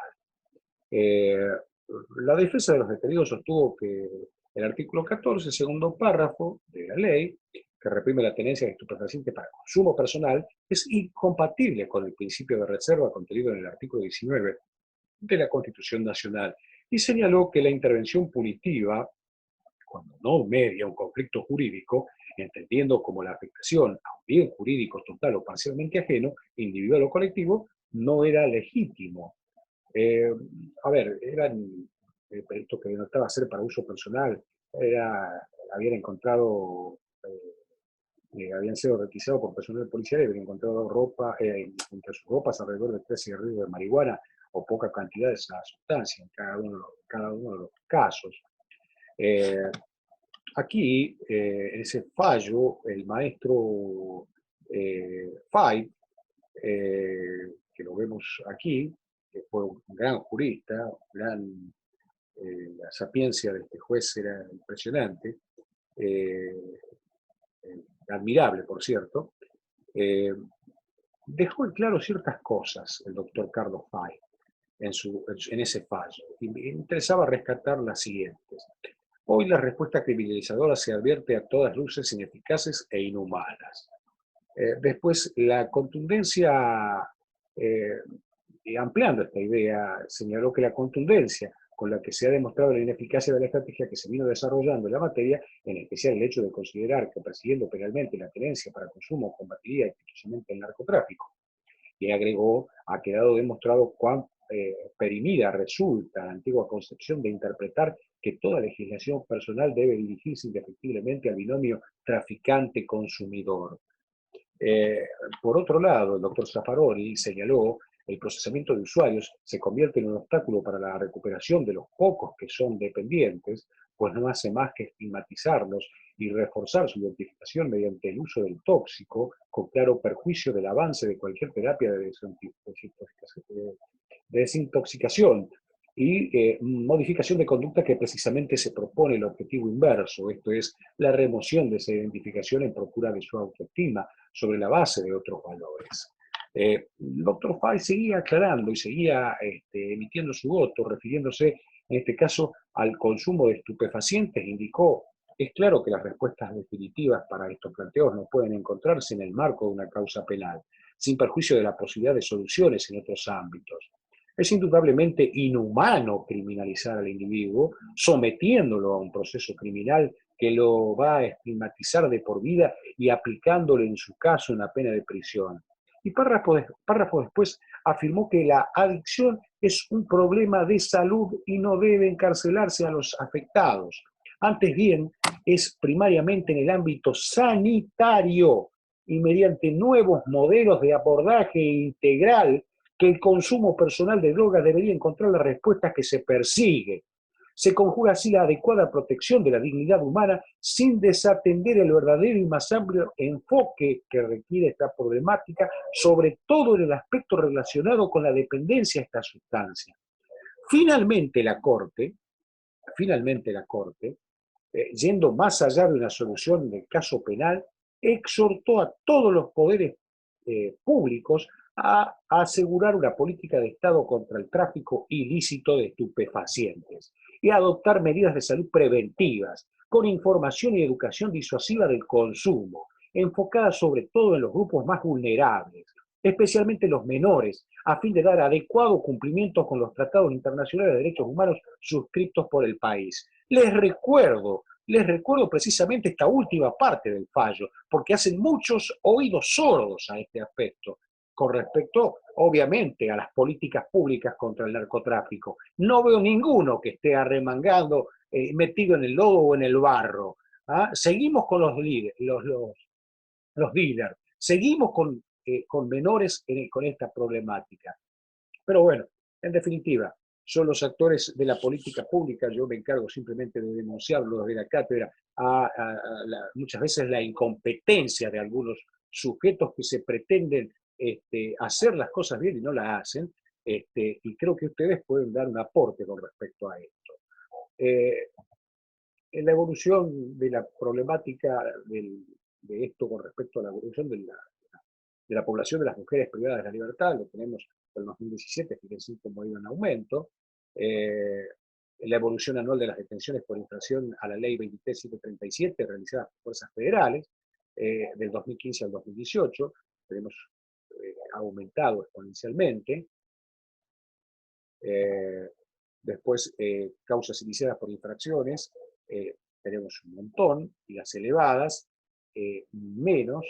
La defensa de los detenidos sostuvo que el artículo 14, segundo párrafo de la ley, que reprime la tenencia de estupefacientes para consumo personal, es incompatible con el principio de reserva contenido en el artículo 19 de la Constitución Nacional y señaló que la intervención punitiva, cuando no media un conflicto jurídico, entendiendo como la afectación a un bien jurídico total o parcialmente ajeno, individual o colectivo, no era legítimo. A ver, esto que denotaba ser para uso personal, habían encontrado, habían sido requisados por personal policial y habían encontrado ropa, entre sus ropas alrededor de 3 cigarrillos de marihuana o poca cantidad de esa sustancia en cada uno de los casos. Aquí, en ese fallo, el maestro Fay, que lo vemos aquí, que fue un gran jurista, un gran la sapiencia de este juez era impresionante, admirable, por cierto. Dejó en claro ciertas cosas el doctor Carlos Fay en ese fallo, y me interesaba rescatar las siguientes. Hoy la respuesta criminalizadora se advierte a todas luces ineficaces e inhumanas. Después, la contundencia, eh, y ampliando esta idea, señaló que la contundencia con la que se ha demostrado la ineficacia de la estrategia que se vino desarrollando en la materia, en especial el hecho de considerar que persiguiendo penalmente la tenencia para consumo combatiría exitosamente el narcotráfico. Y agregó, ha quedado demostrado cuán perimida resulta la antigua concepción de interpretar que toda legislación personal debe dirigirse indefectiblemente al binomio traficante-consumidor. Eh, por otro lado, el doctor Zaffaroni señaló el procesamiento de usuarios se convierte en un obstáculo para la recuperación de los pocos que son dependientes, pues no hace más que estigmatizarlos y reforzar su identificación mediante el uso del tóxico, con claro perjuicio del avance de cualquier terapia de desintoxicación y modificación de conducta que precisamente se propone el objetivo inverso, esto es, la remoción de esa identificación en procura de su autoestima sobre la base de otros valores. El doctor Fay seguía aclarando y seguía emitiendo su voto, refiriéndose en este caso al consumo de estupefacientes, indicó, es claro que las respuestas definitivas para estos planteos no pueden encontrarse en el marco de una causa penal, sin perjuicio de la posibilidad de soluciones en otros ámbitos. Es indudablemente inhumano criminalizar al individuo, sometiéndolo a un proceso criminal que lo va a estigmatizar de por vida y aplicándole en su caso una pena de prisión. Y párrafo después afirmó que la adicción es un problema de salud y no debe encarcelarse a los afectados. Antes bien, es primariamente en el ámbito sanitario y mediante nuevos modelos de abordaje integral que el consumo personal de drogas debería encontrar las respuestas que se persigue. Se conjuga así la adecuada protección de la dignidad humana sin desatender el verdadero y más amplio enfoque que requiere esta problemática, sobre todo en el aspecto relacionado con la dependencia a esta sustancia. Finalmente finalmente la Corte, yendo más allá de una solución del caso penal, exhortó a todos los poderes públicos a asegurar una política de Estado contra el tráfico ilícito de estupefacientes y a adoptar medidas de salud preventivas, con información y educación disuasiva del consumo, enfocadas sobre todo en los grupos más vulnerables, especialmente los menores, a fin de dar adecuado cumplimiento con los tratados internacionales de derechos humanos suscritos por el país. Les recuerdo precisamente esta última parte del fallo, porque hacen muchos oídos sordos a este aspecto, con respecto, obviamente, a las políticas públicas contra el narcotráfico. No veo ninguno que esté arremangando, metido en el lodo o en el barro. ¿Ah? Seguimos con los dealers, seguimos con menores con esta problemática. Pero bueno, en definitiva, son los actores de la política pública, yo me encargo simplemente de denunciarlo desde la cátedra, muchas veces la incompetencia de algunos sujetos que se pretenden hacer las cosas bien y no las hacen, y creo que ustedes pueden dar un aporte con respecto a esto. En la evolución de la problemática de esto con respecto a la evolución de la población de las mujeres privadas de la libertad, lo tenemos en el 2017, fíjense cómo ha ido en aumento, la evolución anual de las detenciones por infracción a la ley 23737 realizadas por fuerzas federales, del 2015 al 2018, tenemos aumentado exponencialmente. Después, causas iniciadas por infracciones, tenemos un montón, y las elevadas, menos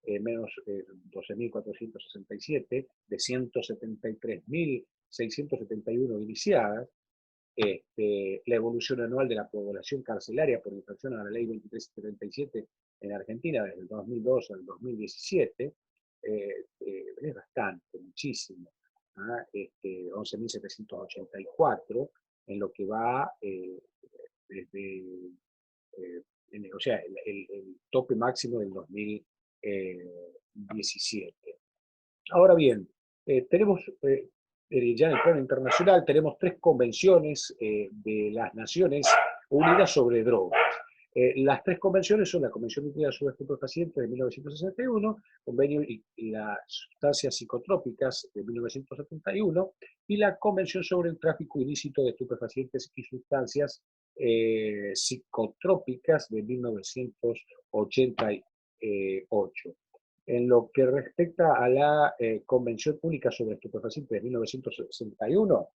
12.467, de 173.671 iniciadas. La evolución anual de la población carcelaria por infracción a la ley 2377 en Argentina desde el 2002 al 2017, es bastante, muchísimo. 11.784, en lo que va desde, o sea, el tope máximo del 2017. Ahora bien, tenemos ya en el plano internacional tenemos 3 convenciones de las Naciones Unidas sobre drogas. Las 3 convenciones son la Convención Mundial sobre Estupefacientes de 1961, Convenio y las Sustancias Psicotrópicas de 1971 y la Convención sobre el Tráfico Ilícito de Estupefacientes y Sustancias Psicotrópicas de 1988. En lo que respecta a la Convención Única sobre Estupefacientes de 1961,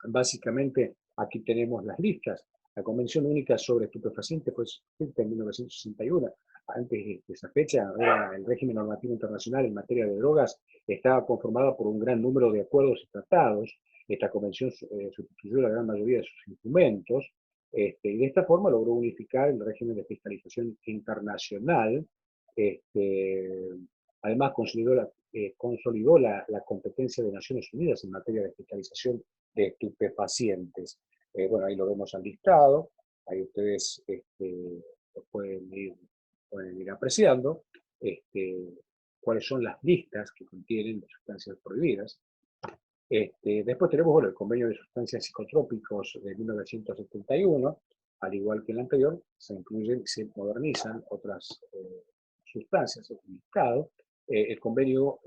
básicamente aquí tenemos las listas. La Convención Única sobre Estupefacientes fue suscrita en 1961. Antes de esa fecha, el régimen normativo internacional en materia de drogas estaba conformado por un gran número de acuerdos y tratados. Esta convención sustituyó la gran mayoría de sus instrumentos y de esta forma logró unificar el régimen de fiscalización internacional. Este, Además, consolidó la competencia de Naciones Unidas en materia de fiscalización de estupefacientes. Bueno, ahí lo vemos al listado, ahí ustedes lo pueden ir apreciando, cuáles son las listas que contienen las sustancias prohibidas. Después tenemos bueno, el convenio de sustancias psicotrópicos de 1971, al igual que el anterior, se incluyen y se modernizan otras sustancias, el listado. El convenio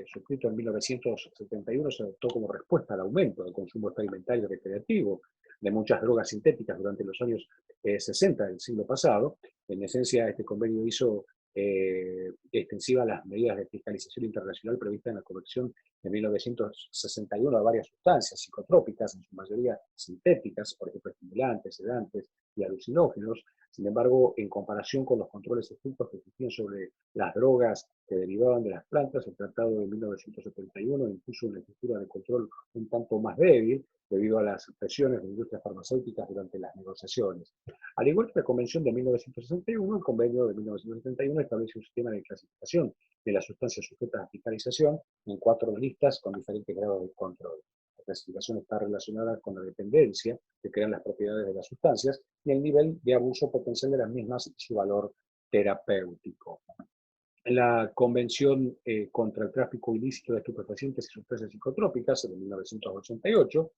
suscrito en 1971 se adoptó como respuesta al aumento del consumo experimentario y recreativo de muchas drogas sintéticas durante los años 60 del siglo pasado. En esencia, este convenio hizo extensiva las medidas de fiscalización internacional previstas en la Convención de 1961 a varias sustancias psicotrópicas, en su mayoría sintéticas, por ejemplo, estimulantes, sedantes y alucinógenos. Sin embargo, en comparación con los controles estrictos que existían sobre las drogas que derivaban de las plantas, el Tratado de 1971 impuso una estructura de control un tanto más débil debido a las presiones de industrias farmacéuticas durante las negociaciones. Al igual que la Convención de 1961, el Convenio de 1971 establece un sistema de clasificación de las sustancias sujetas a fiscalización en 4 listas con diferentes grados de control. La clasificación está relacionada con la dependencia que crean las propiedades de las sustancias y el nivel de abuso potencial de las mismas y su valor terapéutico. La Convención contra el Tráfico Ilícito de Estupefacientes y Sustancias Psicotrópicas de 1988,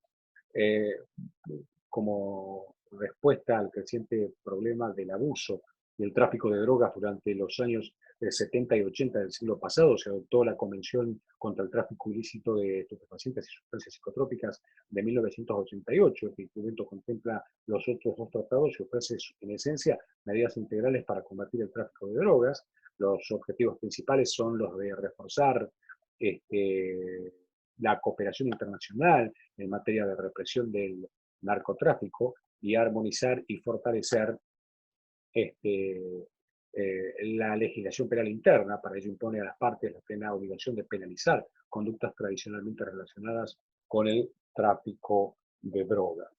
como respuesta al creciente problema del abuso y el tráfico de drogas durante los años 70 y 80 del siglo pasado, se adoptó la Convención contra el Tráfico Ilícito de Estupefacientes y Sustancias Psicotrópicas de 1988. Este instrumento contempla los otros 2 tratados y ofrece, en esencia, medidas integrales para combatir el tráfico de drogas. Los objetivos principales son los de reforzar la cooperación internacional en materia de represión del narcotráfico y armonizar y fortalecer la legislación penal interna. Para ello impone a las partes la plena obligación de penalizar conductas tradicionalmente relacionadas con el tráfico de droga.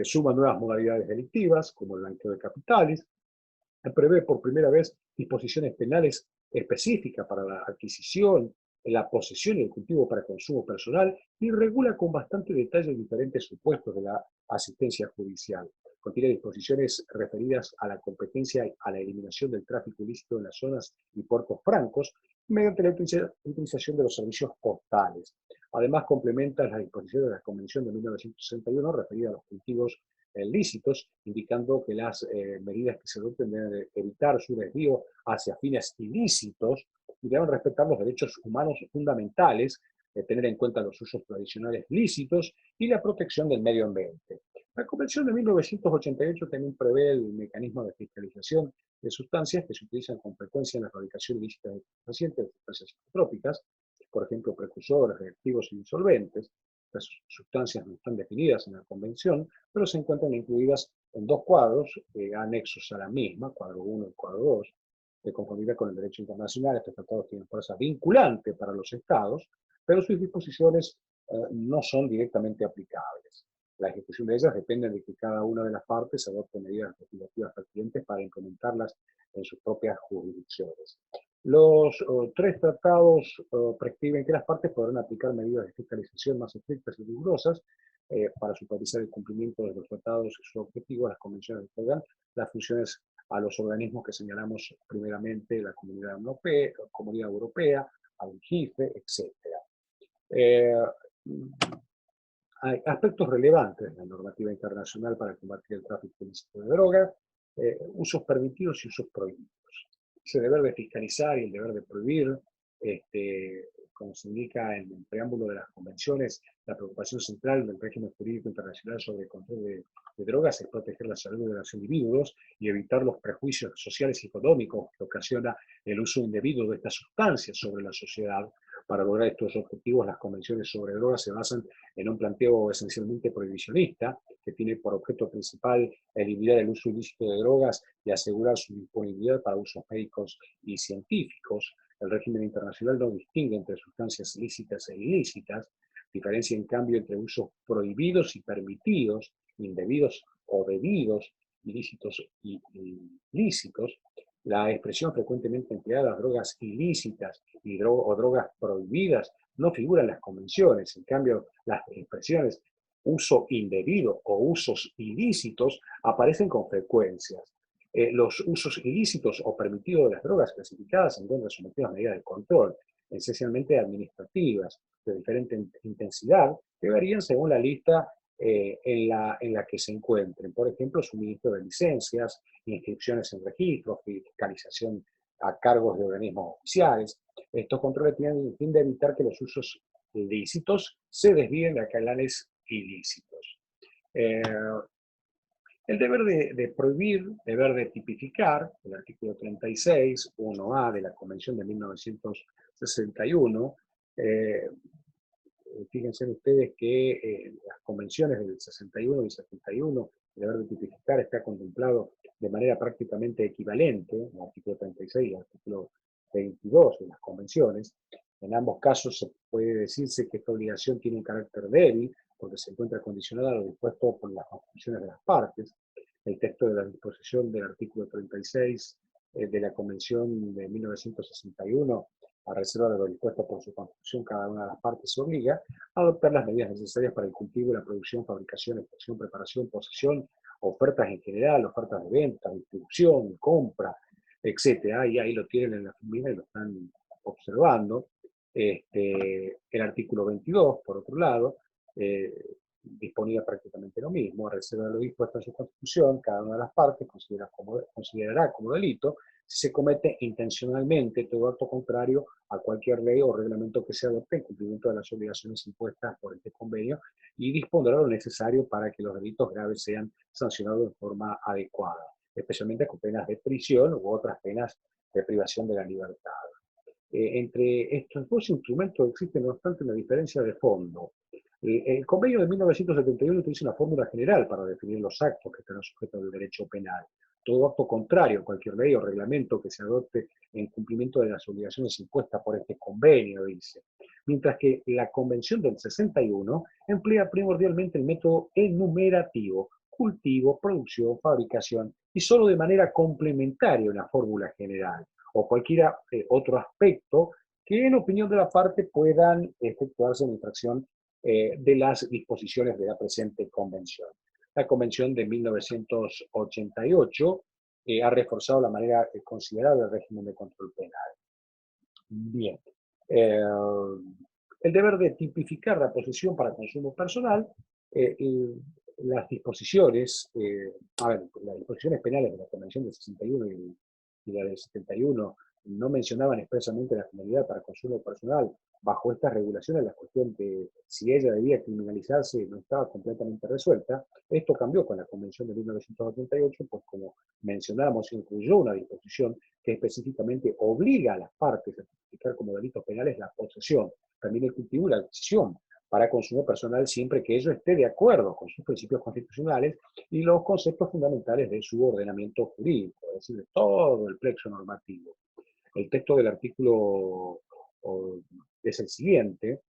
Suma nuevas modalidades delictivas, como el blanqueo de capitales, prevé por primera vez disposiciones penales específicas para la adquisición, la posesión y el cultivo para consumo personal y regula con bastante detalle diferentes supuestos de la asistencia judicial. Contiene disposiciones referidas a la competencia y a la eliminación del tráfico ilícito en las zonas y puertos francos mediante la utilización de los servicios postales. Además, complementa las disposiciones de la Convención de 1961 referida a los cultivos lícitos, indicando que las medidas que se adopten deben evitar su desvío hacia fines ilícitos y deben respetar los derechos humanos fundamentales, tener en cuenta los usos tradicionales lícitos y la protección del medio ambiente. La Convención de 1988 también prevé el mecanismo de fiscalización de sustancias que se utilizan con frecuencia en la fabricación ilícita de pacientes de sustancias psicotrópicas, por ejemplo, precursores, reactivos y disolventes. Las sustancias no están definidas en la Convención, pero se encuentran incluidas en 2 cuadros anexos a la misma, cuadro 1 y cuadro 2. De conformidad con el derecho internacional, estos tratados tienen fuerza vinculante para los estados, pero sus disposiciones no son directamente aplicables. La ejecución de ellas depende de que cada una de las partes adopte medidas legislativas pertinentes para implementarlas en sus propias jurisdicciones. Los 3 tratados prescriben que las partes podrán aplicar medidas de fiscalización más estrictas y rigurosas para supervisar el cumplimiento de los tratados y sus objetivos. Las convenciones otorgan las funciones a los organismos que señalamos primeramente, la Comunidad Europea, al GIFE, etc. Eh, Hay aspectos relevantes de la normativa internacional para combatir el tráfico ilícito de drogas, usos permitidos y usos prohibidos. Ese deber de fiscalizar y el deber de prohibir, como se indica en el preámbulo de las convenciones, la preocupación central del régimen jurídico internacional sobre el control de drogas es proteger la salud de los individuos y evitar los prejuicios sociales y económicos que ocasiona el uso indebido de estas sustancias sobre la sociedad. Para lograr estos objetivos, las convenciones sobre drogas se basan en un planteo esencialmente prohibicionista, que tiene por objeto principal eliminar el uso ilícito de drogas y asegurar su disponibilidad para usos médicos y científicos. El régimen internacional no distingue entre sustancias lícitas e ilícitas, diferencia en cambio entre usos prohibidos y permitidos, indebidos o debidos, ilícitos y ilícitos. La expresión frecuentemente empleada, drogas ilícitas o drogas prohibidas, no figura en las convenciones. En cambio, las expresiones uso indebido o usos ilícitos aparecen con frecuencias. Los usos ilícitos o permitidos de las drogas clasificadas se encuentran sometidos a medidas de control, esencialmente administrativas, de diferente intensidad, que varían según la lista en la que se encuentren. Por ejemplo, suministro de licencias, inscripciones en registros, fiscalización a cargos de organismos oficiales. Estos controles tienen el fin de evitar que los usos ilícitos se desvíen de canales ilícitos. El deber de prohibir, deber de tipificar, el artículo 36, 1A de la Convención de 1961, fíjense ustedes que las convenciones del 61 y 71, el deber de tipificar está contemplado de manera prácticamente equivalente, el artículo 36 y el artículo 22 de las convenciones. En ambos casos se puede decirse que esta obligación tiene un carácter débil, porque se encuentra condicionada a lo dispuesto por las constituciones de las partes. El texto de la disposición del artículo 36 de la Convención de 1961, a reserva de lo dispuesto por su constitución, cada una de las partes se obliga a adoptar las medidas necesarias para el cultivo y la producción, fabricación, extracción, preparación, posesión, ofertas en general, ofertas de venta, distribución, compra, etcétera. Y ahí lo tienen en la firmina y lo están observando. El artículo 22, por otro lado, disponía prácticamente lo mismo, a reserva de lo dispuesto en su constitución, cada una de las partes considerará como delito si se comete intencionalmente todo acto contrario a cualquier ley o reglamento que se adopte en cumplimiento de las obligaciones impuestas por este convenio y dispondrá lo necesario para que los delitos graves sean sancionados de forma adecuada, especialmente con penas de prisión u otras penas de privación de la libertad. Entre estos dos instrumentos existe, no obstante, una diferencia de fondo. El convenio de 1971 utiliza una fórmula general para definir los actos que están sujetos al derecho penal. Todo acto contrario a cualquier ley o reglamento que se adopte en cumplimiento de las obligaciones impuestas por este convenio, dice. Mientras que la Convención del 61 emplea primordialmente el método enumerativo, cultivo, producción, fabricación, y solo de manera complementaria una fórmula general, o cualquier otro aspecto que en opinión de la parte puedan efectuarse en infracción de las disposiciones de la presente convención. La convención de 1988 ha reforzado la manera considerable del régimen de control penal. Bien. El deber de tipificar la posesión para consumo personal, las disposiciones, las disposiciones penales de la Convención del 61 y la del 71 no mencionaban expresamente la finalidad para consumo personal. Bajo estas regulaciones, la cuestión de si ella debía criminalizarse no estaba completamente resuelta. Esto cambió con la Convención de 1988, pues como mencionamos, incluyó una disposición que específicamente obliga a las partes a tipificar como delitos penales la posesión, también el cultivo y la adquisición para consumo personal, siempre que ello esté de acuerdo con sus principios constitucionales y los conceptos fundamentales de su ordenamiento jurídico, es decir, de todo el plexo normativo. El texto del artículo es el siguiente,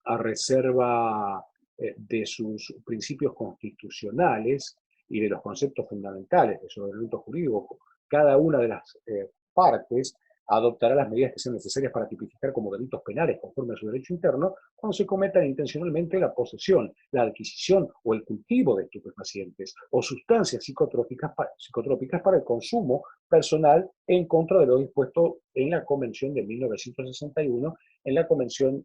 a reserva de sus principios constitucionales y de los conceptos fundamentales de su ordenamiento jurídico, cada una de las partes adoptará las medidas que sean necesarias para tipificar como delitos penales conforme a su derecho interno cuando se cometan intencionalmente la posesión, la adquisición o el cultivo de estupefacientes o sustancias psicotrópicas para el consumo personal en contra de lo dispuesto en la Convención de 1961 en la Convención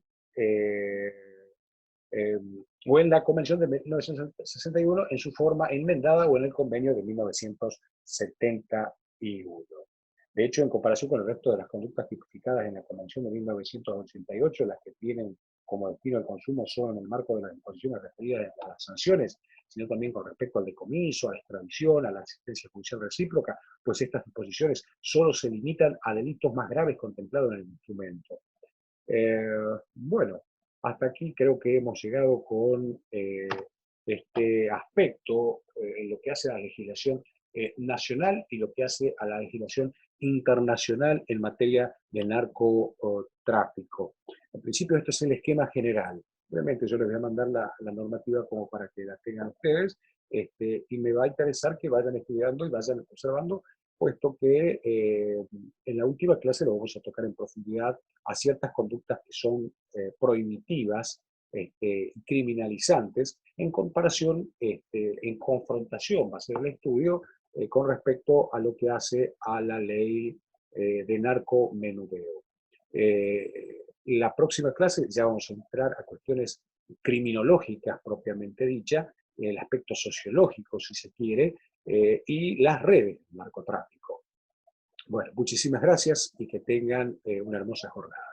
o en la Convención de 1961 en su forma enmendada o en el convenio de 1971. De hecho, en comparación con el resto de las conductas tipificadas en la Convención de 1988, las que tienen como destino el consumo solo en el marco de las disposiciones referidas a las sanciones, sino también con respecto al decomiso, a la extradición, a la asistencia judicial recíproca, pues estas disposiciones solo se limitan a delitos más graves contemplados en el instrumento. Bueno, hasta aquí creo que hemos llegado con este aspecto en lo que hace a la legislación nacional y lo que hace a la legislación internacional en materia de narcotráfico. En principio, esto es el esquema general. Obviamente yo les voy a mandar la normativa como para que la tengan ustedes, y me va a interesar que vayan estudiando y vayan observando, puesto que en la última clase lo vamos a tocar en profundidad a ciertas conductas que son prohibitivas, criminalizantes, en comparación, en confrontación, va a ser el estudio con respecto a lo que hace a la ley de narcomenudeo. La próxima clase ya vamos a entrar a cuestiones criminológicas propiamente dichas, el aspecto sociológico, si se quiere, y las redes del narcotráfico. Bueno, muchísimas gracias y que tengan una hermosa jornada.